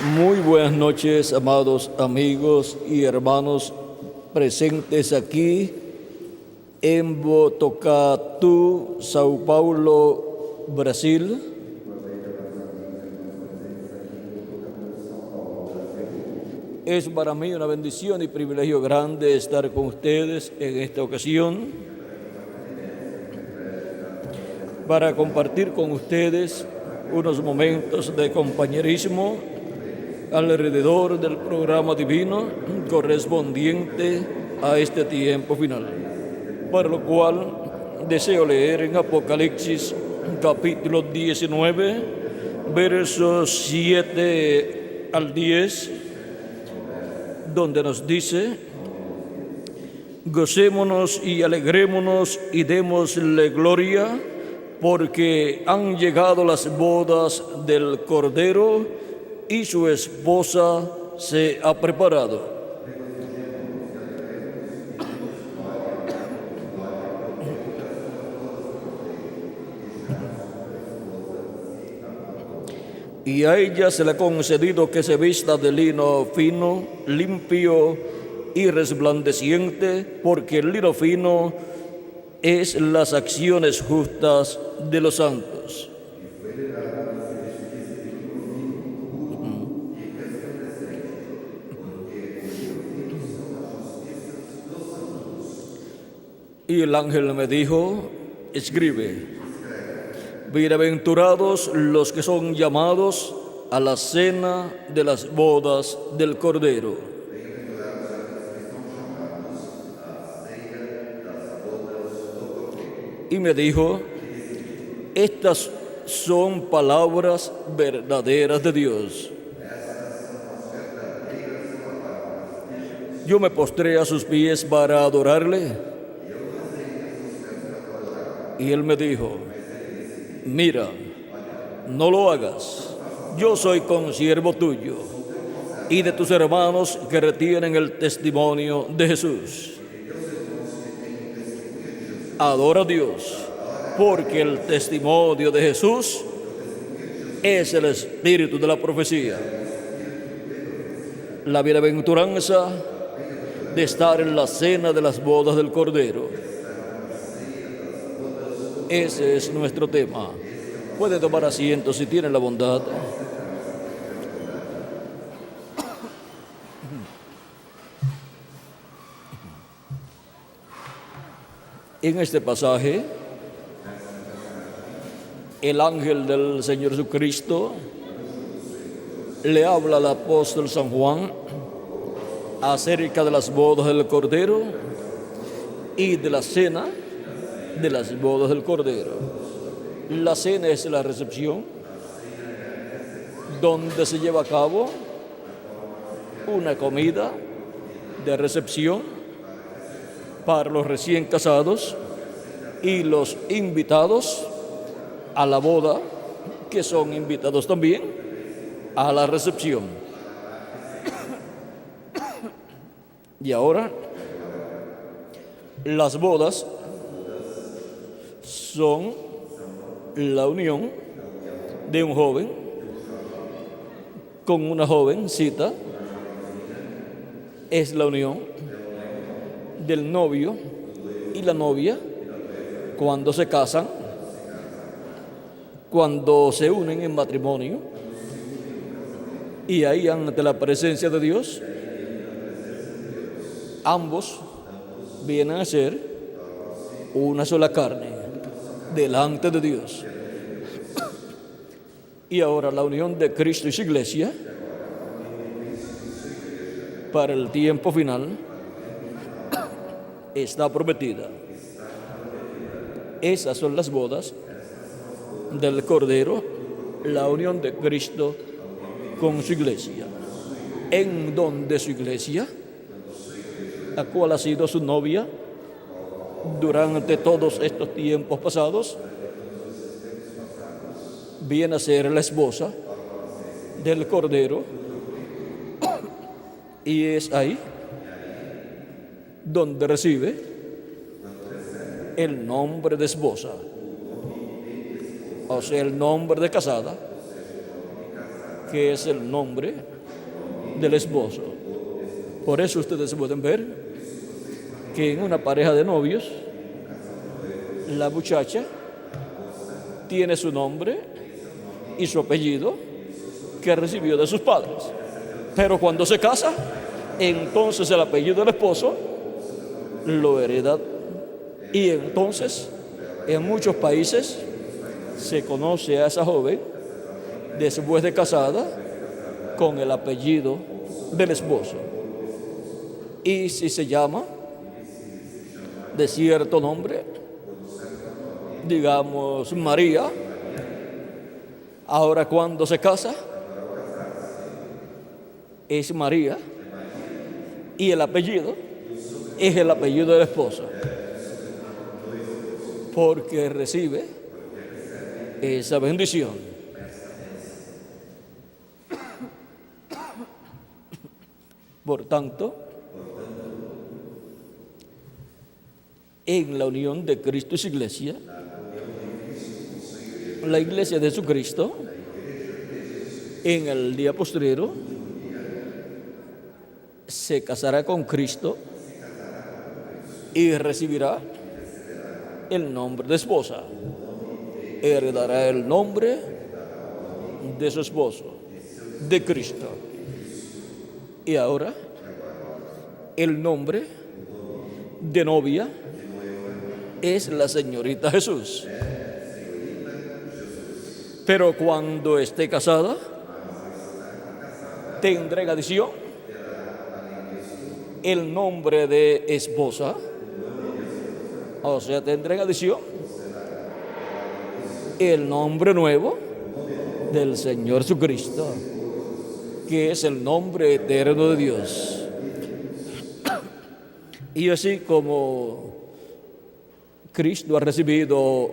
Muy buenas noches, amados amigos y hermanos presentes aquí en Botucatu, Sao Paulo, Brasil. Es para mí una bendición y privilegio grande estar con ustedes en esta ocasión para compartir con ustedes unos momentos de compañerismo alrededor del programa divino correspondiente a este tiempo final, para lo cual deseo leer en Apocalipsis capítulo 19, versos 7 al 10, donde nos dice: gocémonos y alegrémonos y démosle gloria, porque han llegado las bodas del Cordero y su esposa se ha preparado. Y a ella se le ha concedido que se vista de lino fino, limpio y resplandeciente, porque el lino fino es las acciones justas de los santos. Y el ángel me dijo: escribe, bienaventurados los que son llamados a la cena de las bodas del Cordero. Y me dijo: estas son palabras verdaderas de Dios. Yo me postré a sus pies para adorarle. Y él me dijo: mira, no lo hagas. Yo soy consiervo tuyo y de tus hermanos que retienen el testimonio de Jesús. Adora a Dios, porque el testimonio de Jesús es el espíritu de la profecía. La bienaventuranza de estar en la cena de las bodas del Cordero. Ese es nuestro tema. Puede tomar asiento si tiene la bondad. En este pasaje, el ángel del Señor Jesucristo le habla al apóstol San Juan acerca de las bodas del Cordero y de la cena de las bodas del Cordero. La cena es la recepción, donde se lleva a cabo una comida de recepción para los recién casados y los invitados a la boda, que son invitados también a la recepción. Y ahora, las bodas son la unión de un joven con una jovencita, es la unión del novio y la novia cuando se casan, cuando se unen en matrimonio, y ahí ante la presencia de Dios, ambos vienen a ser una sola carne delante de Dios. Y ahora la unión de Cristo y su iglesia para el tiempo final está prometida. Esas son las bodas del Cordero, la unión de Cristo con su iglesia, en donde su iglesia, la cual ha sido su novia durante todos estos tiempos pasados, viene a ser la esposa del Cordero, y es ahí donde recibe el nombre de esposa, o sea, el nombre de casada, que es el nombre del esposo. Por eso ustedes pueden ver que en una pareja de novios, la muchacha tiene su nombre y su apellido que recibió de sus padres. Pero cuando se casa, entonces el apellido del esposo lo hereda. Y entonces, en muchos países, se conoce a esa joven después de casada con el apellido del esposo. Y si se llama de cierto nombre, digamos María, ahora cuando se casa es María y el apellido es el apellido del esposo, porque recibe esa bendición. Por tanto, en la unión de Cristo y su iglesia, la iglesia de Jesucristo, en el día postrero, se casará con Cristo y recibirá el nombre de esposa. Heredará el nombre de su esposo, de Cristo. Y ahora, el nombre de novia es la señorita Jesús. Pero cuando esté casada, tendrá en adición el nombre de esposa, o sea, tendrá en adición el nombre nuevo del Señor Jesucristo, que es el nombre eterno de Dios. Y así como Cristo ha recibido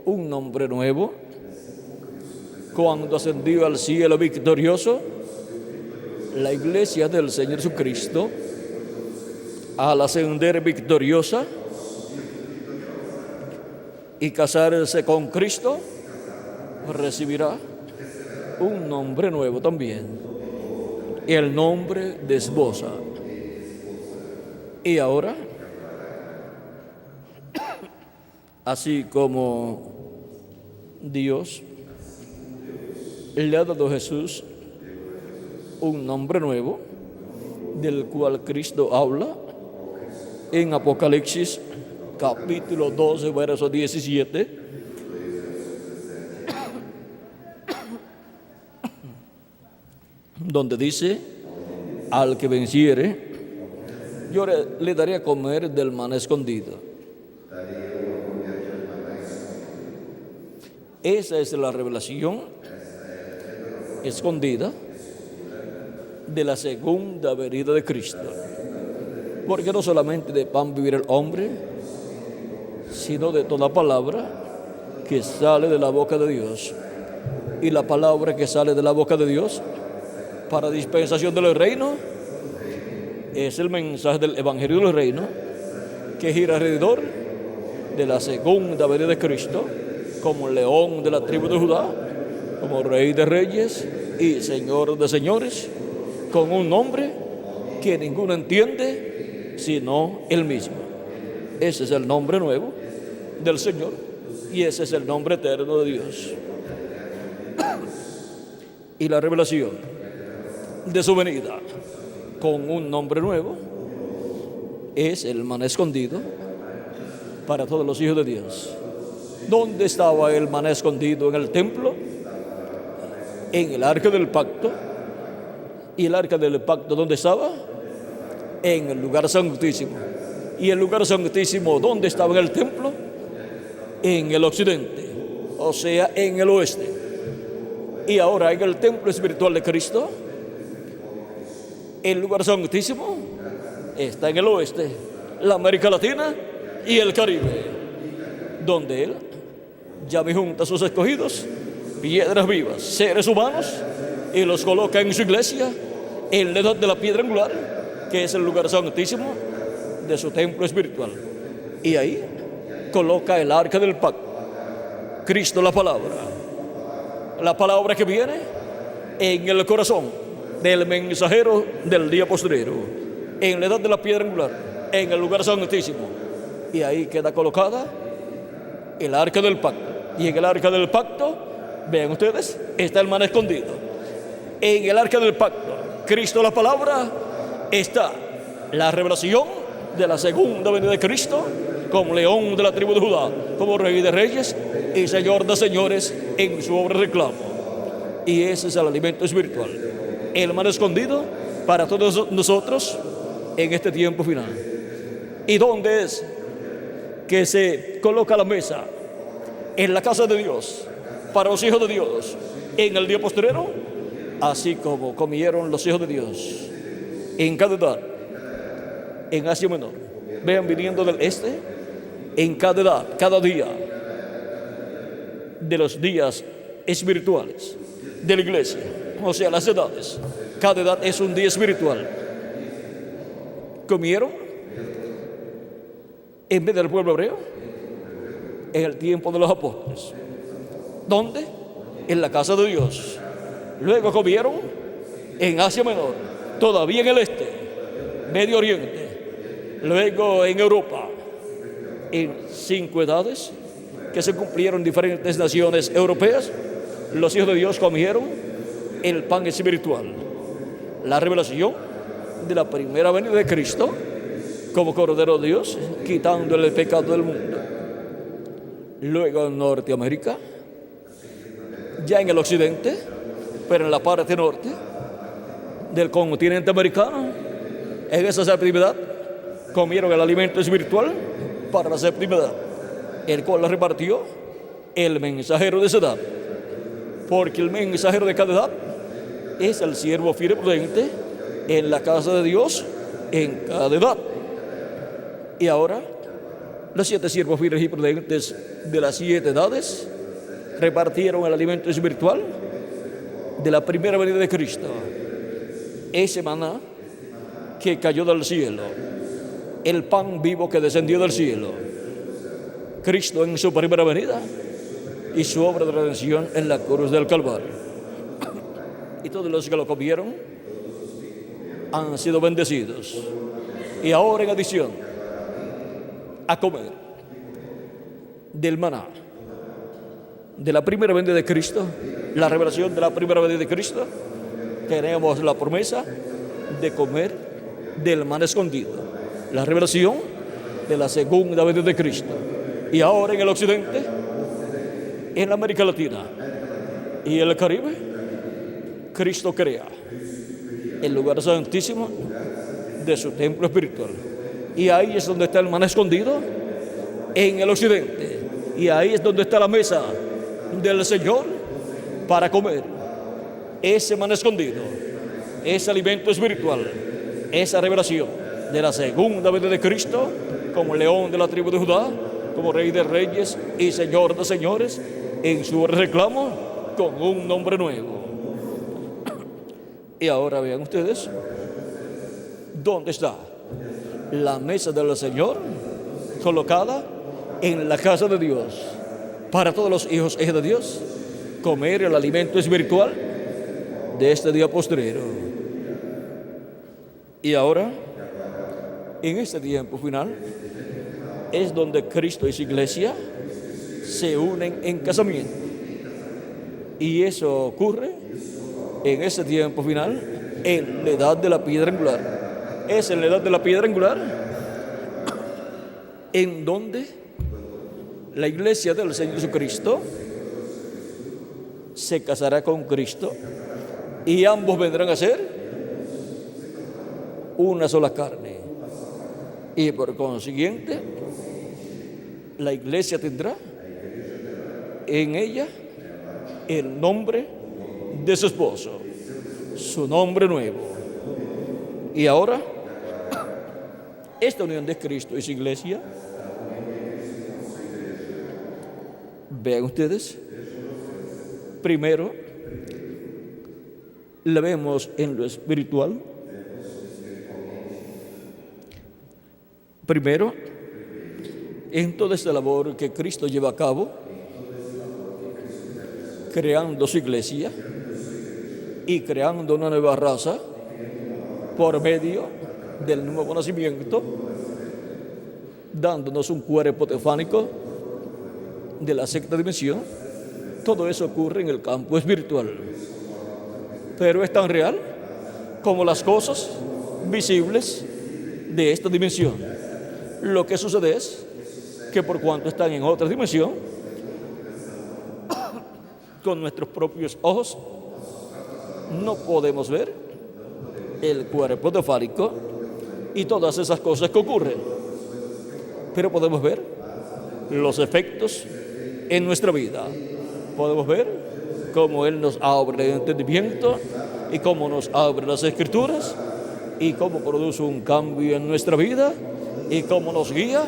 un nombre nuevo cuando ascendió al cielo victorioso, la iglesia del Señor Jesucristo, al ascender victoriosa y casarse con Cristo, recibirá un nombre nuevo también, el nombre de esposa. Y ahora, así como Dios le ha dado a Jesús un nombre nuevo, del cual Cristo habla en Apocalipsis capítulo 12, verso 17, donde dice: al que venciere, yo le daré a comer del maná escondido. Esa es la revelación escondida de la segunda venida de Cristo. Porque no solamente de pan vivirá el hombre, sino de toda palabra que sale de la boca de Dios. Y la palabra que sale de la boca de Dios para dispensación del reino es el mensaje del Evangelio del Reino, que gira alrededor de la segunda venida de Cristo, como león de la tribu de Judá, como rey de reyes y señor de señores, con un nombre que ninguno entiende sino él mismo. Ese es el nombre nuevo del Señor y ese es el nombre eterno de Dios. Y la revelación de su venida con un nombre nuevo es el maná escondido para todos los hijos de Dios. ¿Dónde estaba el maná escondido? En el templo, en el arca del pacto. ¿Y el arca del pacto dónde estaba? En el lugar santísimo. ¿Y el lugar santísimo dónde estaba en el templo? En el occidente, o sea, en el oeste. Y ahora en el templo espiritual de Cristo, el lugar santísimo está en el oeste, la América Latina y el Caribe, donde Él llama y junta a sus escogidos, piedras vivas, seres humanos, y los coloca en su iglesia, en la edad de la piedra angular, que es el lugar santísimo de su templo espiritual. Y ahí coloca el arca del pacto, Cristo la palabra que viene en el corazón del mensajero del día postrero, en la edad de la piedra angular, en el lugar santísimo. Y ahí queda colocada el arca del pacto. Y en el arca del pacto, vean ustedes, está el maná escondido. En el arca del pacto, Cristo la palabra, está la revelación de la segunda venida de Cristo como león de la tribu de Judá, como rey de reyes y señor de señores en su obra de reclamo. Y ese es el alimento espiritual, el maná escondido para todos nosotros en este tiempo final. ¿Y dónde es que se coloca la mesa? En la casa de Dios, para los hijos de Dios, en el día postrero, así como comieron los hijos de Dios en cada edad, en Asia Menor. Vean, viniendo del este, en cada edad, cada día de los días espirituales de la iglesia, o sea, las edades, cada edad es un día espiritual. Comieron en vez del pueblo hebreo en el tiempo de los apóstoles. ¿Dónde? En la casa de Dios. Luego comieron en Asia Menor, todavía en el este, Medio Oriente, luego en Europa, en 5 edades que se cumplieron en diferentes naciones europeas. Los hijos de Dios comieron el pan espiritual, la revelación de la primera venida de Cristo como Cordero de Dios, quitándole el pecado del mundo. Luego en Norteamérica, ya en el occidente, pero en la parte norte del continente americano, en esa septimidad comieron el alimento espiritual para la septimidad, el cual la repartió el mensajero de esa edad, porque el mensajero de cada edad es el siervo fiel y prudente en la casa de Dios en cada edad. Y ahora los 7 siervos fieles y prudentes de las 7 edades repartieron el alimento espiritual de la primera venida de Cristo, ese maná que cayó del cielo, el pan vivo que descendió del cielo, Cristo en su primera venida y su obra de redención en la cruz del Calvario. Y todos los que lo comieron han sido bendecidos. Y ahora, en adición a comer del maná de la primera venida de Cristo, la revelación de la primera venida de Cristo, tenemos la promesa de comer del maná escondido, la revelación de la segunda venida de Cristo. Y ahora en el occidente, en América Latina y el Caribe, Cristo crea el lugar santísimo de su templo espiritual. Y ahí es donde está el maná escondido, en el occidente. Y ahí es donde está la mesa del Señor para comer ese maná escondido, ese alimento espiritual, esa revelación de la segunda venida de Cristo como león de la tribu de Judá, como rey de reyes y señor de señores, en su reclamo con un nombre nuevo. Y ahora vean ustedes dónde está la mesa del Señor colocada en la casa de Dios para todos los hijos e hijas de Dios comer el alimento espiritual de este día postrero. Y ahora, en este tiempo final, es donde Cristo y su iglesia se unen en casamiento. Y eso ocurre en ese tiempo final, en la edad de la piedra angular. Es en la edad de la piedra angular en donde la iglesia del Señor Jesucristo se casará con Cristo y ambos vendrán a ser una sola carne. Y por consiguiente, la iglesia tendrá en ella el nombre de su esposo, su nombre nuevo. Y ahora, esta unión de Cristo y su iglesia, vean ustedes, primero la vemos en lo espiritual. Primero, en toda esta labor que Cristo lleva a cabo, creando su iglesia, y creando una nueva raza por medio del nuevo nacimiento, dándonos un cuerpo teofánico de la sexta dimensión. Todo eso ocurre en el campo espiritual, pero es tan real como las cosas visibles de esta dimensión. Lo que sucede es que por cuanto están en otra dimensión, con nuestros propios ojos no podemos ver el cuerpo teofánico y todas esas cosas que ocurren, pero podemos ver los efectos en nuestra vida. Podemos ver cómo Él nos abre el entendimiento y cómo nos abre las Escrituras y cómo produce un cambio en nuestra vida y cómo nos guía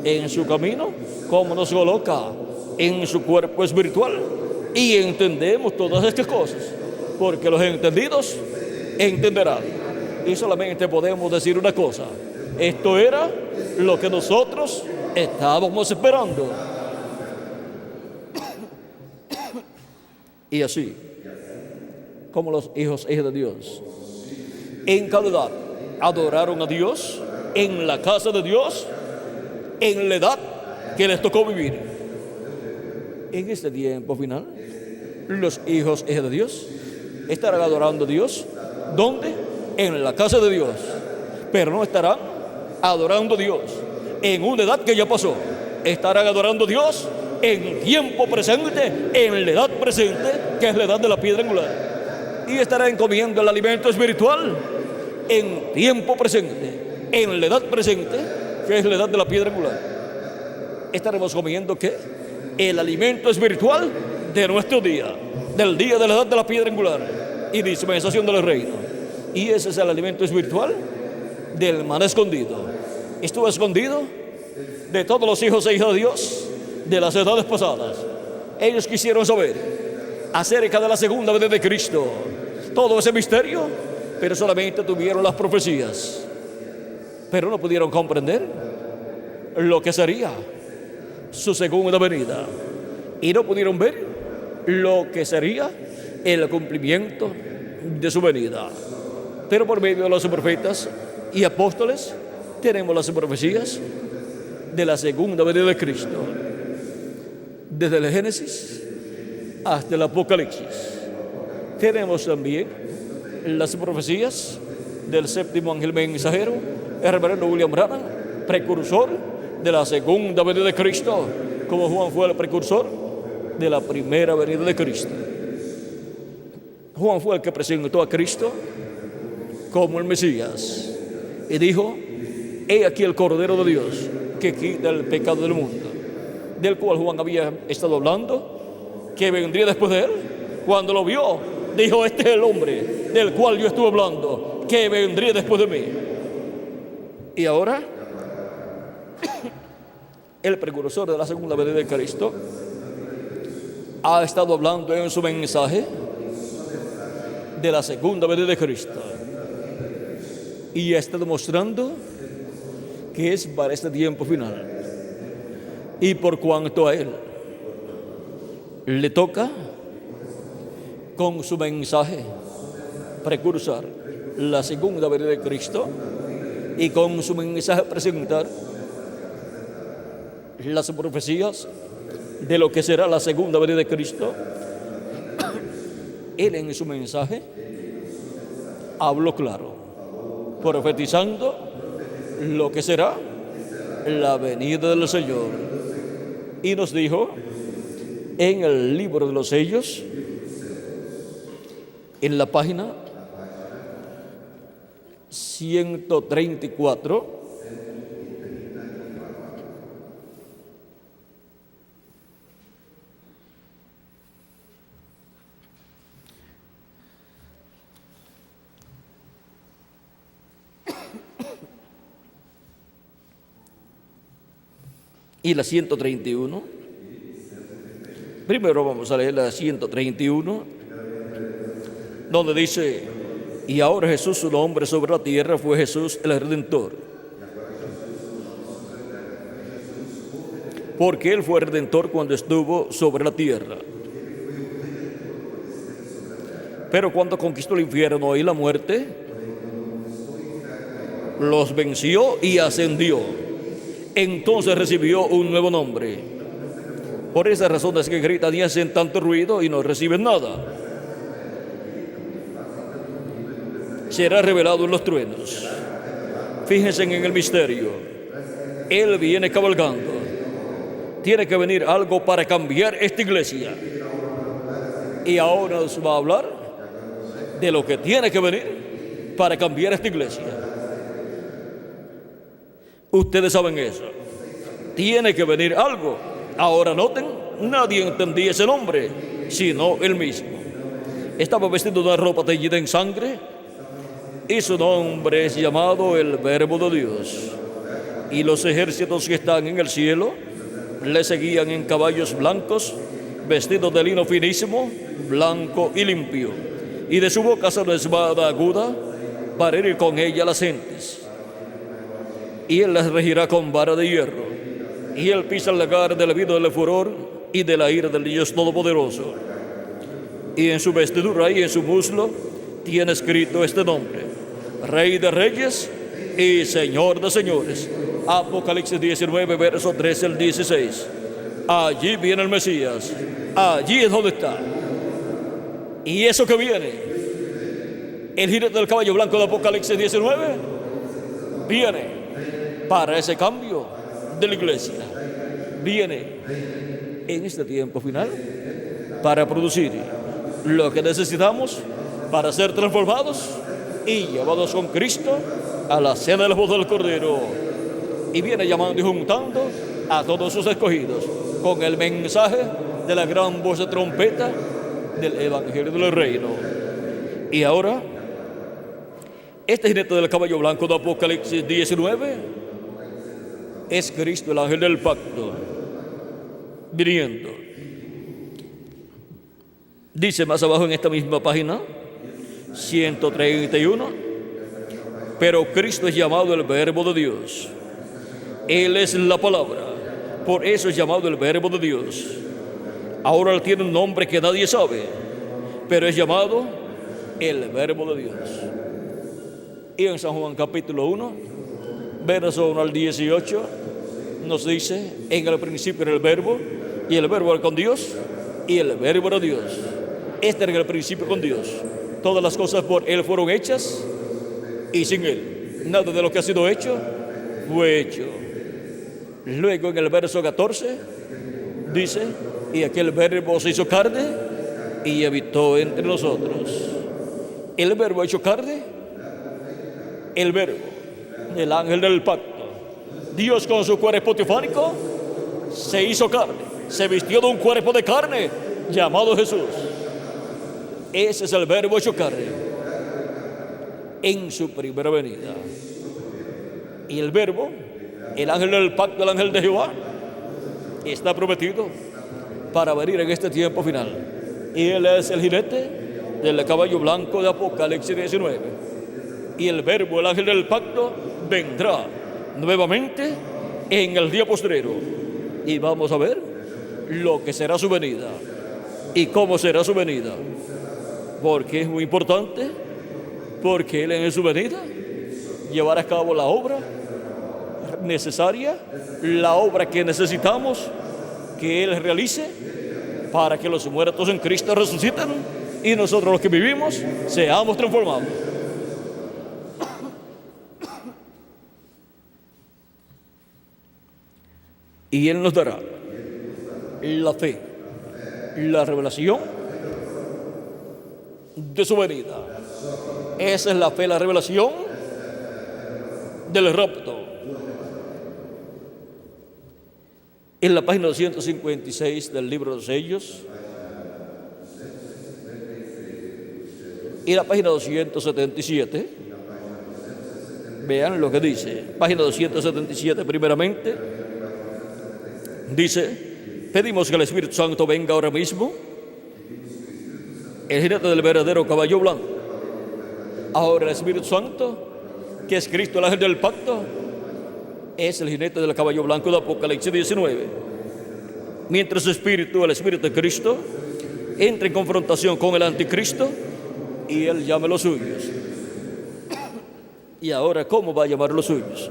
en su camino, cómo nos coloca en su cuerpo espiritual, y entendemos todas estas cosas, porque los entendidos entenderán. Y solamente podemos decir una cosa: esto era lo que nosotros estábamos esperando. Y así como los hijos e hijas de Dios en cada edad adoraron a Dios en la casa de Dios, en la edad que les tocó vivir, en este tiempo final los hijos e hijas de Dios estarán adorando a Dios. ¿Dónde? En la casa de Dios. Pero no estarán adorando a Dios en una edad que ya pasó. Estarán adorando a Dios en tiempo presente, en la edad presente, que es la edad de la piedra angular. Y estarán comiendo el alimento espiritual en tiempo presente, en la edad presente, que es la edad de la piedra angular. Estaremos comiendo ¿qué? El alimento espiritual de nuestro día, del día de la edad de la piedra angular y dispensación del reino. Y ese es el alimento espiritual del maná escondido. Estuvo escondido de todos los hijos e hijas de Dios de las edades pasadas. Ellos quisieron saber acerca de la segunda venida de Cristo, todo ese misterio, pero solamente tuvieron las profecías, pero no pudieron comprender lo que sería su segunda venida, y no pudieron ver lo que sería el cumplimiento de su venida. Pero por medio de los profetas y apóstoles tenemos las profecías de la segunda venida de Cristo, desde el Génesis hasta el Apocalipsis. Tenemos también las profecías del séptimo ángel mensajero, el reverendo William Branham, precursor de la segunda venida de Cristo, como Juan fue el precursor de la primera venida de Cristo. Juan fue el que presentó a Cristo como el Mesías y dijo: he aquí el Cordero de Dios que quita el pecado del mundo, del cual Juan había estado hablando, que vendría después de él. Cuando lo vio, dijo: este es el hombre del cual yo estuve hablando, que vendría después de mí. Y ahora el precursor de la segunda venida de Cristo ha estado hablando en su mensaje de la segunda venida de Cristo y está demostrando que es para este tiempo final. Y por cuanto a él le toca con su mensaje precursar la segunda venida de Cristo y con su mensaje presentar las profecías de lo que será la segunda venida de Cristo, él en su mensaje habló claro, profetizando lo que será la venida del Señor, y nos dijo en el libro de los sellos, en la página 134, y la 131. Primero vamos a leer la 131, donde dice: y ahora Jesús, su nombre sobre la tierra fue Jesús el Redentor, porque Él fue Redentor cuando estuvo sobre la tierra. Pero cuando conquistó el infierno y la muerte, los venció y ascendió. Entonces recibió un nuevo nombre. Por esa razón es que gritan y hacen tanto ruido y no reciben nada. Será revelado en los truenos. Fíjense en el misterio. Él viene cabalgando. Tiene que venir algo para cambiar esta iglesia. Y ahora nos va a hablar de lo que tiene que venir para cambiar esta iglesia. Ustedes saben eso. Tiene que venir algo. Ahora noten, nadie entendía ese nombre, sino él mismo. Estaba vestido de una ropa teñida en sangre y su nombre es llamado el Verbo de Dios. Y los ejércitos que están en el cielo le seguían en caballos blancos, vestidos de lino finísimo, blanco y limpio. Y de su boca sale una espada aguda para herir con ella a las gentes. Y él las regirá con vara de hierro. Y él pisa el lagar del vino del furor y de la ira del Dios Todopoderoso. Y en su vestidura y en su muslo tiene escrito este nombre: Rey de Reyes y Señor de Señores. Apocalipsis 19, verso 13 al 16. Allí viene el Mesías. Allí es donde está. Y eso que viene, el jinete del caballo blanco de Apocalipsis 19, viene para ese cambio de la iglesia. Viene en este tiempo final para producir lo que necesitamos para ser transformados y llevados con Cristo a la cena de la boda del Cordero. Y viene llamando y juntando a todos sus escogidos con el mensaje de la gran voz de trompeta del Evangelio del Reino. Y ahora, este jinete del caballo blanco de Apocalipsis 19 es Cristo, el ángel del pacto, viniendo. Dice más abajo en esta misma página 131, pero Cristo es llamado el Verbo de Dios. Él es la palabra, por eso es llamado el Verbo de Dios. Ahora él tiene un nombre que nadie sabe, pero es llamado el Verbo de Dios. Y en San Juan capítulo 1, verso 1 al 18, nos dice: en el principio era el Verbo, y el Verbo era con Dios, y el Verbo era Dios. Este era en el principio con Dios. Todas las cosas por él fueron hechas, y sin él nada de lo que ha sido hecho fue hecho. Luego en el verso 14 dice: y aquel Verbo se hizo carne y habitó entre nosotros. El Verbo hecho carne, el Verbo, el ángel del pacto, Dios con su cuerpo teofánico se hizo carne, se vistió de un cuerpo de carne llamado Jesús. Ese es el Verbo hecho carne en su primera venida. Y el Verbo, el ángel del pacto, el ángel de Jehová, está prometido para venir en este tiempo final. Y él es el jinete del caballo blanco de Apocalipsis 19. Y el Verbo, el ángel del pacto, vendrá nuevamente en el día postrero. Y vamos a ver lo que será su venida y cómo será su venida. Porque es muy importante, porque él en su venida llevará a cabo la obra necesaria, la obra que necesitamos que él realice para que los muertos en Cristo resuciten y nosotros los que vivimos seamos transformados. Y él nos dará la fe, la revelación de su venida. Esa es la fe, la revelación del rapto. En la página 256 del libro de los sellos y la página 277, vean lo que dice. Página 277 primeramente dice: pedimos que el Espíritu Santo venga ahora mismo, el jinete del verdadero caballo blanco. Ahora el Espíritu Santo, que es Cristo, el ángel del pacto, es el jinete del caballo blanco de Apocalipsis 19. Mientras su espíritu, el Espíritu de Cristo, entra en confrontación con el anticristo y Él llame los suyos. Y ahora, ¿cómo va a llamar los suyos?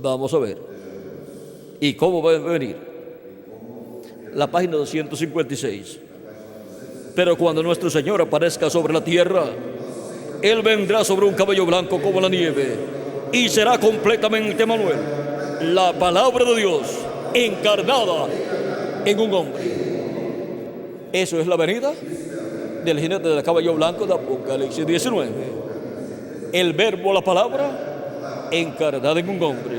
Vamos a ver. ¿Y cómo va a venir? La página 256. Pero cuando nuestro Señor aparezca sobre la tierra, Él vendrá sobre un caballo blanco como la nieve y será completamente Emmanuel, la palabra de Dios encarnada en un hombre. Eso es la venida del jinete del caballo blanco de Apocalipsis 19. El verbo, la palabra, encarnada en un hombre.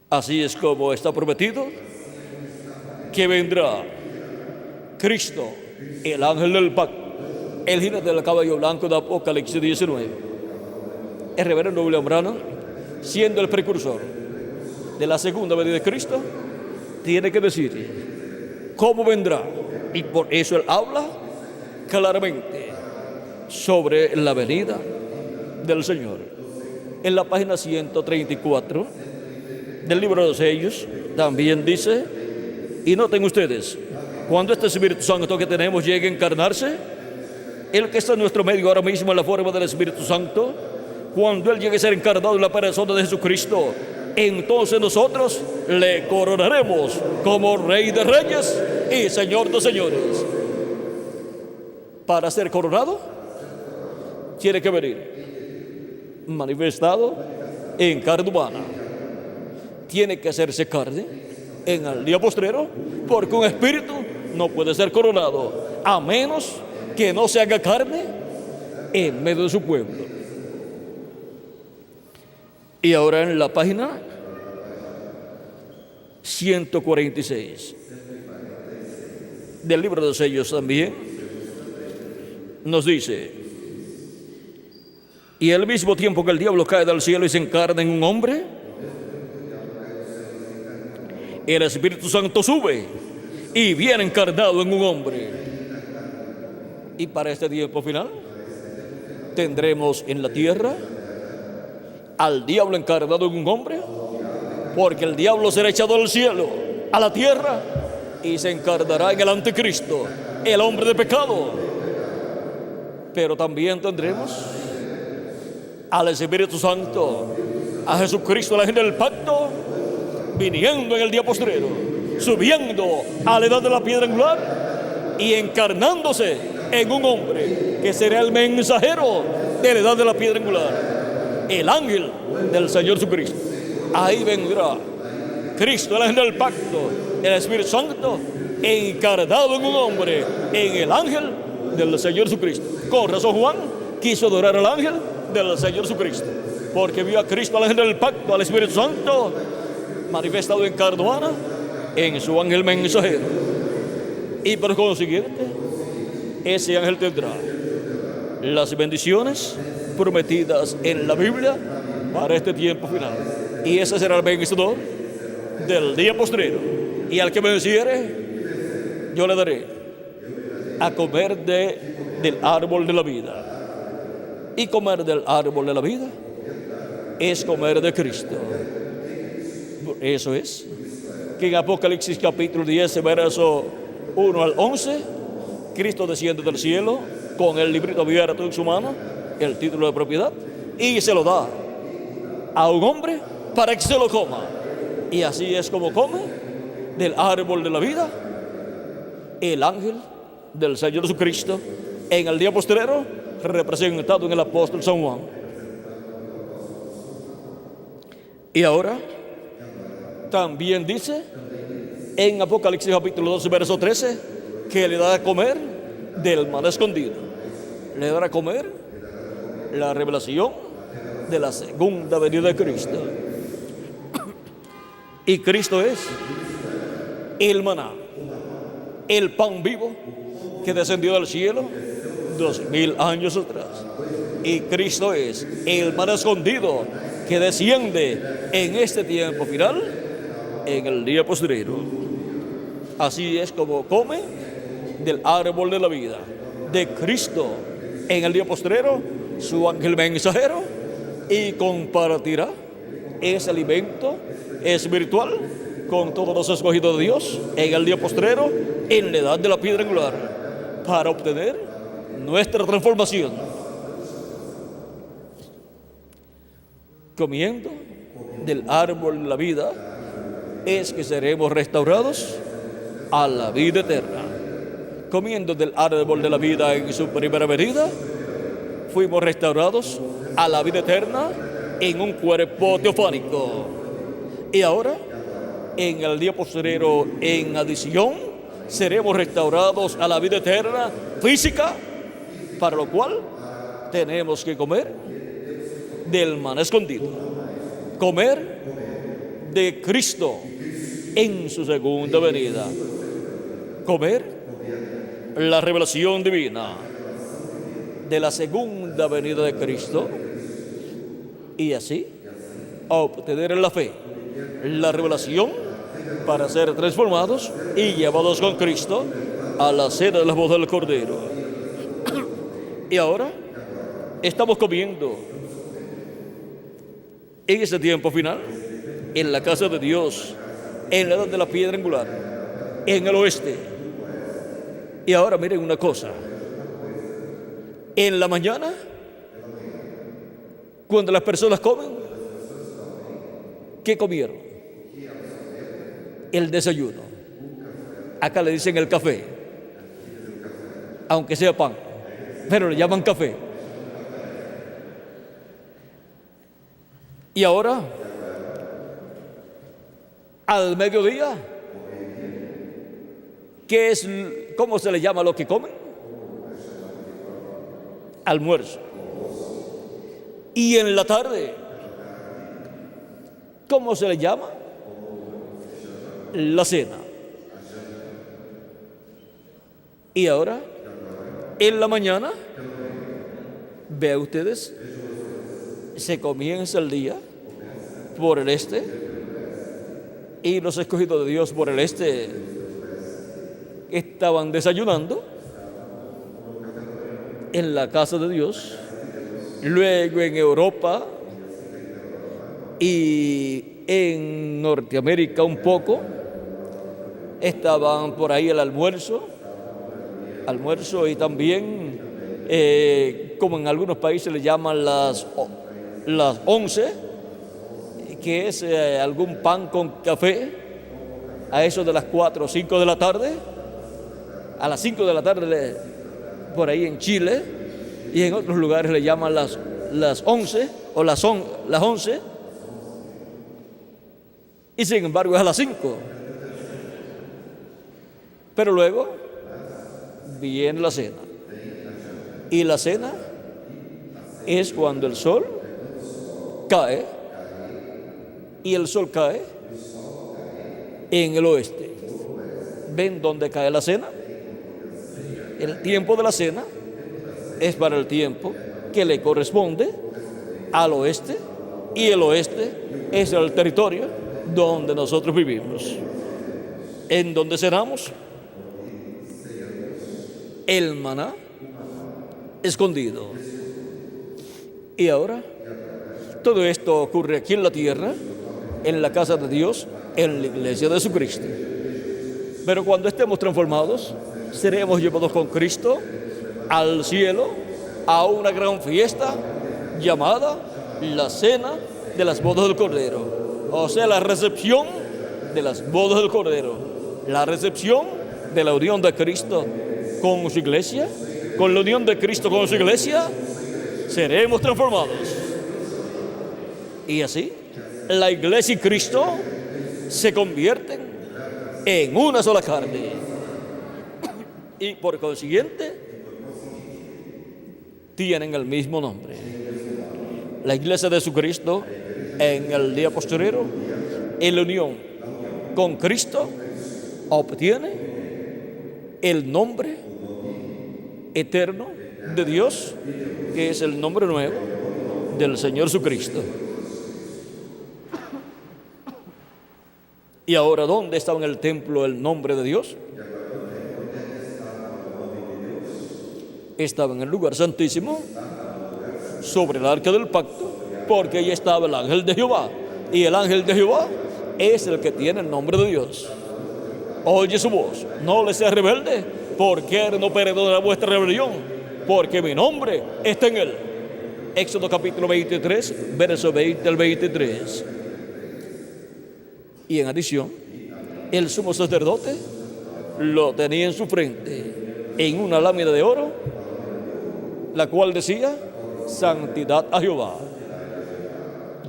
Así es como está prometido que vendrá Cristo, el ángel del pacto, el jinete del caballo blanco de Apocalipsis 19. El reverendo William Branham, siendo el precursor de la segunda venida de Cristo, tiene que decir cómo vendrá. Y por eso él habla claramente sobre la venida del Señor. En la página 134 del libro de los sellos también dice, y noten ustedes, cuando este Espíritu Santo que tenemos llegue a encarnarse, el que está en nuestro medio ahora mismo en la forma del Espíritu Santo, cuando Él llegue a ser encarnado en la persona de Jesucristo, entonces nosotros le coronaremos como Rey de Reyes y Señor de Señores. Para ser coronado, tiene que venir manifestado en carne humana. Tiene que hacerse carne en el día postrero, porque un espíritu no puede ser coronado a menos que no se haga carne en medio de su pueblo. Y ahora en la página 146 del libro de los sellos también nos dice, y al mismo tiempo que el diablo cae del cielo y se encarna en un hombre, el Espíritu Santo sube y viene encarnado en un hombre. Y para este tiempo final tendremos en la tierra al diablo encarnado en un hombre, porque el diablo será echado del cielo a la tierra y se encarnará en el anticristo, el hombre de pecado. Pero también tendremos al Espíritu Santo, a Jesucristo, el ángel del pacto, viniendo en el día postrero, subiendo a la edad de la piedra angular y encarnándose en un hombre que será el mensajero de la edad de la piedra angular, el ángel del Señor Jesucristo. Ahí vendrá Cristo, el ángel del pacto, el Espíritu Santo, encarnado en un hombre, en el ángel del Señor Jesucristo. Con razón Juan quiso adorar al ángel del Señor Jesucristo, porque vio a Cristo, al ángel del pacto, al Espíritu Santo, manifestado en carne humana, en su ángel mensajero. Y por consiguiente, ese ángel tendrá las bendiciones prometidas en la Biblia para este tiempo final. Y ese será el vencedor del día postrero. Y al que me venciere, yo le daré a comer del árbol de la vida. Y comer del árbol de la vida es comer de Cristo. Eso es que en Apocalipsis capítulo 10, verso 1 al 11, Cristo desciende del cielo con el librito abierto en su mano, el título de propiedad, y se lo da a un hombre para que se lo coma. Y así es como come del árbol de la vida el ángel del Señor Jesucristo en el día postrero, representado en el apóstol San Juan. Y ahora también dice en Apocalipsis capítulo 12, verso 13, que le da a comer del maná escondido. Le da a comer la revelación de la segunda venida de Cristo. Y Cristo es el maná, el pan vivo que descendió del cielo 2000 años atrás. Y Cristo es el maná escondido que desciende en este tiempo final, en el día postrero. Así es como come del árbol de la vida de Cristo en el día postrero su ángel mensajero, y compartirá ese alimento espiritual con todos los escogidos de Dios en el día postrero, en la edad de la piedra angular, para obtener nuestra transformación. Comiendo del árbol de la vida es que seremos restaurados a la vida eterna. Comiendo del árbol de la vida en su primera venida, fuimos restaurados a la vida eterna en un cuerpo teofánico. Y ahora, en el día postrero, en adición, seremos restaurados a la vida eterna física, para lo cual tenemos que comer del maná escondido, comer de Cristo en su segunda venida, comer la revelación divina de la segunda venida de Cristo, y así obtener en la fe la revelación para ser transformados y llevados con Cristo a la cena de las bodas del Cordero. Y ahora estamos comiendo en ese tiempo final, en la casa de Dios, en la edad de la piedra angular, en el oeste. Y ahora miren una cosa. En la mañana, cuando las personas comen, ¿qué comieron? El desayuno. Acá le dicen el café, aunque sea pan, pero le llaman café. Y ahora, al mediodía, ¿cómo se le llama lo que comen? Almuerzo. Y en la tarde, ¿cómo se le llama? La cena. Y ahora, en la mañana, vean ustedes, se comienza el día por el este, y los escogidos de Dios por el este estaban desayunando en la casa de Dios. Luego en Europa y en Norteamérica un poco estaban por ahí el almuerzo y también como en algunos países le llaman las 11, que es algún pan con café, a eso de las 4 o 5 de la tarde, a las 5 de la tarde por ahí en Chile, y en otros lugares le llaman las 11 o las 11, y sin embargo es a las 5. Pero luego viene la cena, y la cena es cuando el sol cae, y el sol cae en el oeste. ¿Ven dónde cae la cena? El tiempo de la cena es para el tiempo que le corresponde al oeste, y el oeste es el territorio donde nosotros vivimos. ¿En donde cenamos? El maná escondido. Y ahora, todo esto ocurre aquí en la tierra, en la casa de Dios, en la iglesia de Jesucristo. Pero cuando estemos transformados, seremos llevados con Cristo al cielo, a una gran fiesta llamada la cena de las bodas del Cordero. O sea, la recepción de las bodas del Cordero. La recepción de la unión de Cristo con su iglesia. Con la unión de Cristo con su iglesia, seremos transformados. Y así, la iglesia y Cristo se convierten en una sola carne. Y por consiguiente, tienen el mismo nombre. La iglesia de Jesucristo, en el día posterior, en la unión con Cristo, obtiene el nombre eterno de Dios, que es el nombre nuevo del Señor Jesucristo. Y ahora, ¿dónde estaba en el templo el nombre de Dios? Estaba en el lugar santísimo, sobre el arca del pacto, porque ahí estaba el ángel de Jehová. Y el ángel de Jehová es el que tiene el nombre de Dios. Oye su voz, no le seas rebelde, porque Él no perdona vuestra rebelión, porque mi nombre está en Él. Éxodo capítulo 23, verso 20 al 23. Y en adición, el sumo sacerdote lo tenía en su frente, en una lámina de oro, la cual decía: Santidad a Jehová,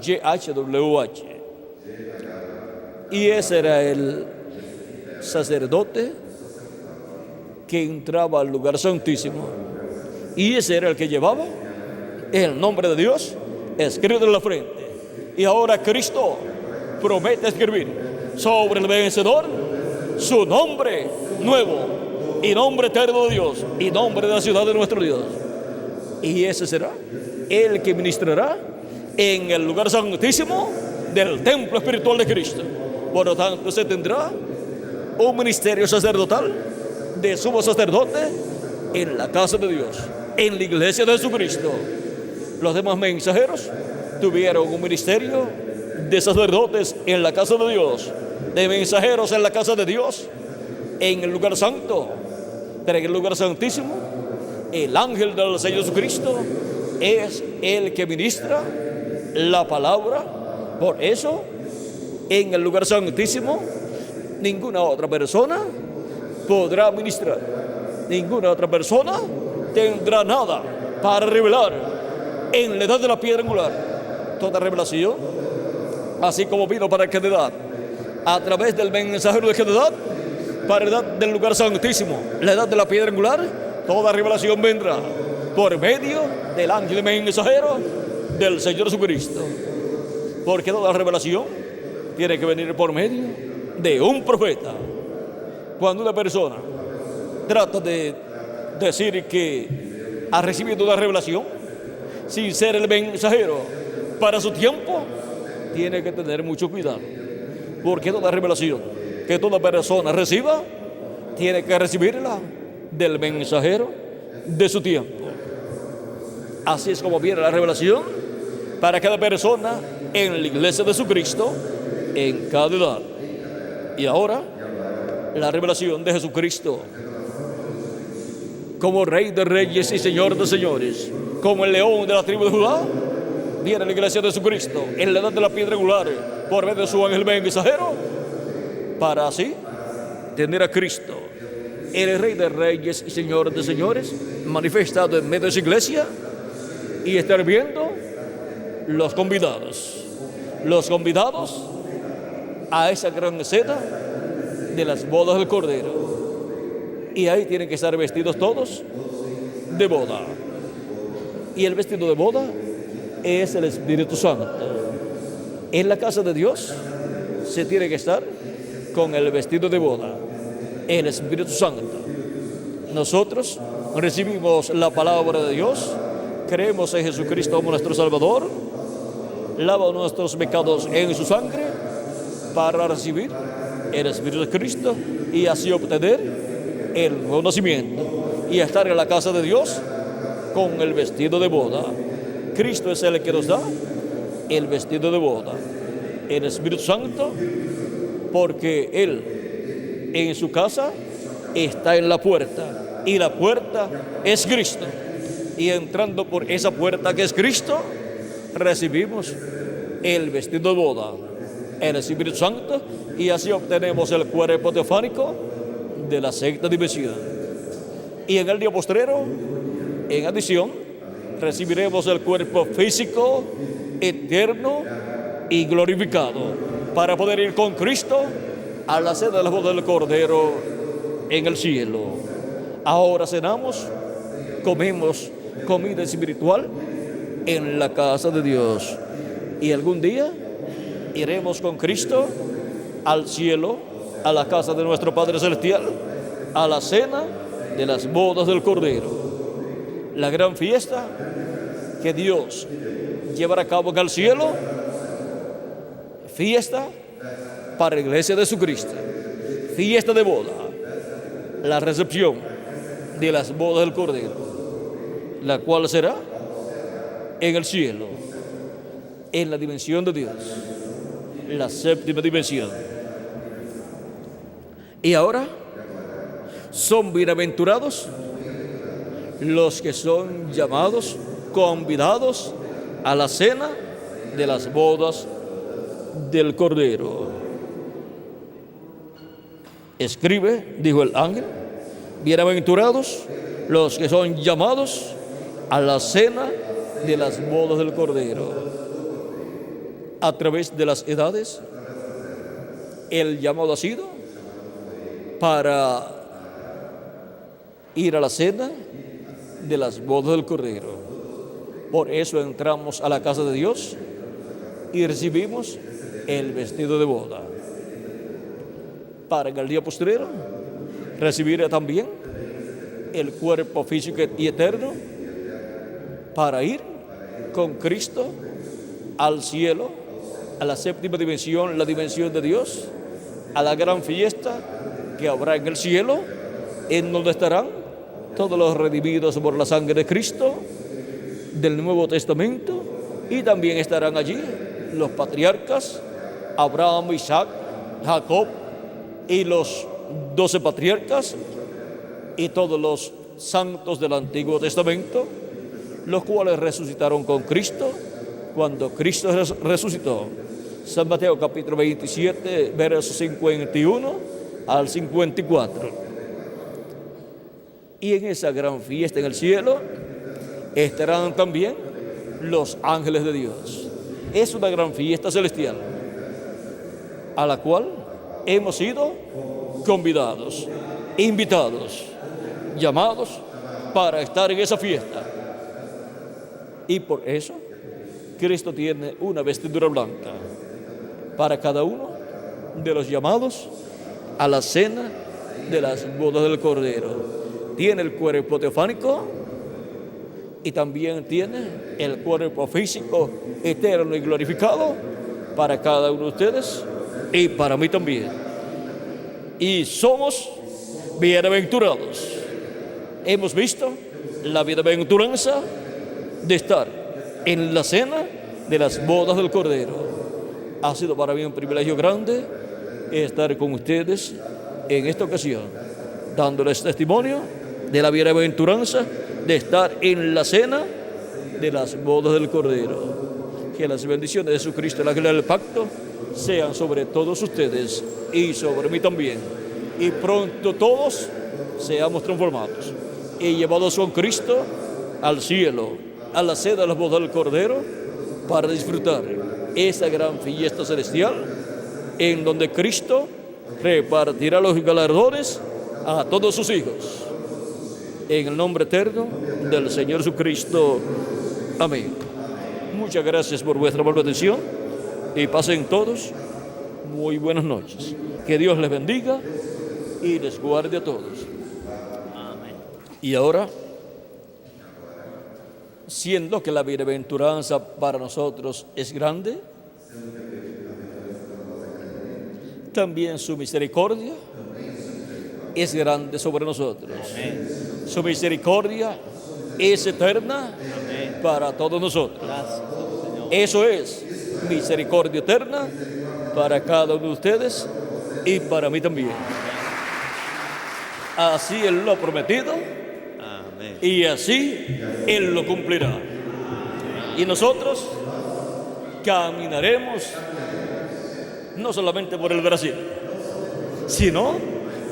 YHWH. Y ese era el sacerdote que entraba al lugar santísimo, y ese era el que llevaba el nombre de Dios escrito en la frente. Y ahora Cristo promete escribir sobre el vencedor su nombre nuevo, y nombre eterno de Dios, y nombre de la ciudad de nuestro Dios. Y ese será el que ministrará en el lugar santísimo del templo espiritual de Cristo. Por lo tanto, se tendrá un ministerio sacerdotal de sumo sacerdote en la casa de Dios, en la iglesia de Jesucristo. Los demás mensajeros tuvieron un ministerio de sacerdotes en la casa de Dios, de mensajeros en la casa de Dios, en el lugar santo. Pero en el lugar santísimo, el ángel del Señor Jesucristo es el que ministra la palabra. Por eso, en el lugar santísimo, ninguna otra persona podrá ministrar. Ninguna otra persona tendrá nada para revelar en la edad de la piedra angular. Toda revelación, así como vino para la edad, a través del mensajero de edad, para la edad del lugar santísimo, la edad de la piedra angular, toda revelación vendrá por medio del ángel mensajero del Señor Jesucristo. Porque toda revelación tiene que venir por medio de un profeta. Cuando una persona trata de decir que ha recibido una revelación sin ser el mensajero para su tiempo, tiene que tener mucho cuidado. Porque toda revelación que toda persona reciba, tiene que recibirla del mensajero de su tiempo. Así es como viene la revelación para cada persona en la iglesia de Jesucristo, en cada edad. Y ahora, la revelación de Jesucristo como Rey de Reyes y Señor de Señores, como el león de la tribu de Judá, viene a la iglesia de Jesucristo en la edad de la piedra angular por medio de su ángel mensajero, para así tener a Cristo, el Rey de Reyes y Señor de Señores, manifestado en medio de su iglesia, y estar viendo los convidados a esa gran cena de las bodas del Cordero. Y ahí tienen que estar vestidos todos de boda. Y el vestido de boda es el Espíritu Santo. En la casa de Dios se tiene que estar con el vestido de boda, el Espíritu Santo. Nosotros recibimos la palabra de Dios, creemos en Jesucristo como nuestro Salvador, lava nuestros pecados en su sangre para recibir el Espíritu de Cristo y así obtener el nuevo nacimiento y estar en la casa de Dios con el vestido de boda. Cristo es el que nos da el vestido de boda, el Espíritu Santo, porque Él en su casa está en la puerta y la puerta es Cristo. Y entrando por esa puerta que es Cristo, recibimos el vestido de boda, el Espíritu Santo, y así obtenemos el cuerpo teofánico de la sexta dimensión. Y en el día postrero, en adición, recibiremos el cuerpo físico, eterno y glorificado, para poder ir con Cristo a la cena de la boda del Cordero en el cielo. Ahora cenamos, comemos comida espiritual en la casa de Dios. Y algún día iremos con Cristo al cielo, a la casa de nuestro Padre Celestial, a la cena de las bodas del Cordero. La gran fiesta que Dios llevará a cabo en el cielo, fiesta para la iglesia de Jesucristo, fiesta de boda, la recepción de las bodas del Cordero, la cual será en el cielo, en la dimensión de Dios, la séptima dimensión. Y ahora Son bienaventurados los que son llamados, convidados a la cena de las bodas del Cordero. Escribe, dijo el ángel, bienaventurados los que son llamados a la cena de las bodas del Cordero. A través de las edades, el llamado ha sido para ir a la cena de las bodas del Cordero. Por eso entramos a la casa de Dios y recibimos el vestido de boda. Para en el día postrero recibir también el cuerpo físico y eterno para ir con Cristo al cielo, a la séptima dimensión, la dimensión de Dios, a la gran fiesta que habrá en el cielo, en donde estarán todos los redimidos por la sangre de Cristo del Nuevo Testamento, y también estarán allí los patriarcas Abraham, Isaac, Jacob y los 12 patriarcas y todos los santos del Antiguo Testamento, los cuales resucitaron con Cristo cuando Cristo resucitó. San Mateo capítulo 27, versos 51 al 54. Y en esa gran fiesta en el cielo estarán también los ángeles de Dios. Es una gran fiesta celestial a la cual hemos sido convidados, invitados, llamados para estar en esa fiesta. Y por eso Cristo tiene una vestidura blanca para cada uno de los llamados a la cena de las bodas del Cordero. Tiene el cuerpo teofánico y también tiene el cuerpo físico eterno y glorificado para cada uno de ustedes y para mí también. Y somos bienaventurados. Hemos visto la bienaventuranza de estar en la cena de las bodas del Cordero. Ha sido para mí un privilegio grande estar con ustedes en esta ocasión, dándoles testimonio de la bienaventuranza de estar en la cena de las bodas del Cordero. Que las bendiciones de Jesucristo, el ángel del pacto, sean sobre todos ustedes y sobre mí también. Y pronto todos seamos transformados y llevados con Cristo al cielo, a la cena de las bodas del Cordero, para disfrutar esa gran fiesta celestial en donde Cristo repartirá los galardones a todos sus hijos. En el nombre eterno del Señor Jesucristo. Amén. Muchas gracias por vuestra buena atención y pasen todos muy buenas noches. Que Dios les bendiga y les guarde a todos. Amén. Y ahora, siendo que la bienaventuranza para nosotros es grande, también su misericordia es grande sobre nosotros. Amén. Su misericordia es eterna. Amén. Para todos nosotros. Gracias, Señor. Eso es misericordia eterna para cada uno de ustedes y para mí también. Así Él lo ha prometido. Amén. Y así Él lo cumplirá. Y nosotros caminaremos no solamente por el Brasil, sino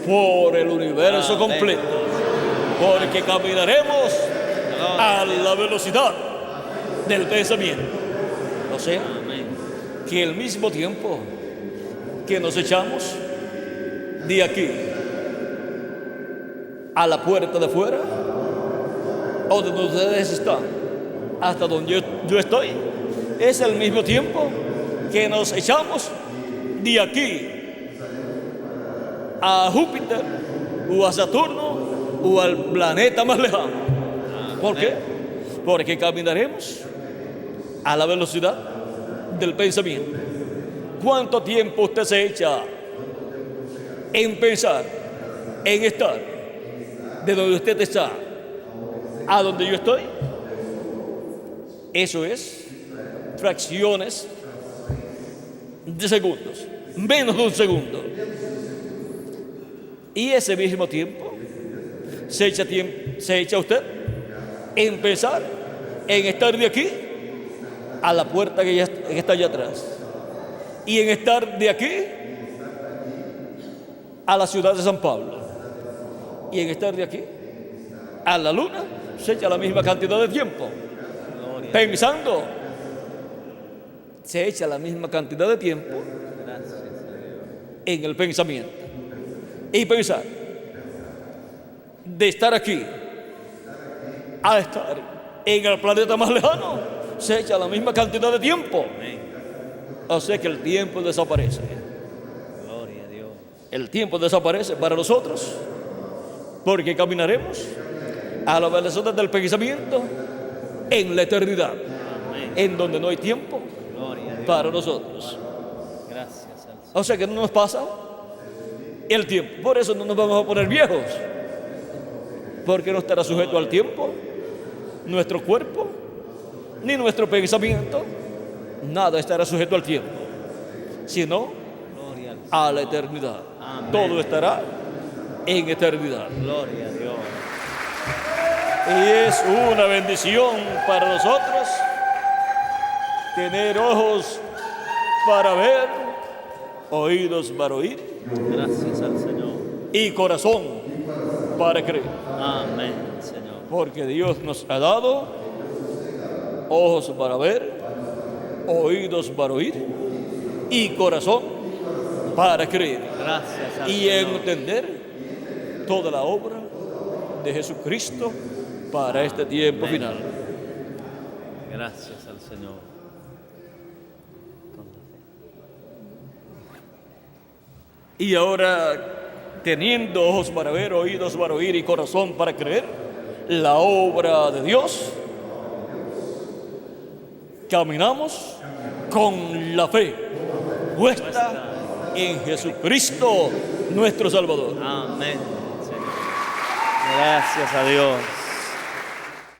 por el universo completo, porque caminaremos a la velocidad del pensamiento. O sea, que al mismo tiempo que nos echamos de aquí a la puerta de afuera, o donde ustedes están, hasta donde yo estoy, es al mismo tiempo que nos echamos de aquí a Júpiter o a Saturno o al planeta más lejano. ¿Por qué? Porque caminaremos a la velocidad del pensamiento. ¿Cuánto tiempo usted se echa en pensar, en estar de donde usted está a donde yo estoy? Eso es fracciones de segundos, menos de un segundo. Y ese mismo tiempo se echa usted en pensar en estar de aquí a la puerta que está allá atrás, y en estar de aquí a la ciudad de San Pablo, y en estar de aquí a la luna, se echa la misma cantidad de tiempo pensando, se echa la misma cantidad de tiempo en el pensamiento. Y pensar de estar aquí a estar en el planeta más lejano, se echa la misma cantidad de tiempo. O sea que el tiempo desaparece. Gloria a Dios. El tiempo desaparece para nosotros, porque caminaremos a la velocidad del pensamiento en la eternidad, en donde no hay tiempo para nosotros. Gracias al Señor. O sea que no nos pasa el tiempo. Por eso no nos vamos a poner viejos, porque no estará sujeto al tiempo nuestro cuerpo ni nuestro pensamiento. Nada estará sujeto al tiempo, sino Gloria al Señor. a la eternidad. Amén. Todo estará en eternidad. Gloria a Dios. Y es una bendición para nosotros tener ojos para ver, oídos para oír Gracias al Señor. y corazón para creer. Amén, Señor. Porque Dios nos ha dado ojos para ver, oídos para oír y corazón para creer. Gracias al Y Señor. entender toda la obra de Jesucristo para este tiempo Amén. final. Gracias al Señor. Y ahora, teniendo ojos para ver, oídos para oír y corazón para creer la obra de Dios, caminamos con la fe puesta en Jesucristo, nuestro Salvador. Amén, Señor. Gracias a Dios.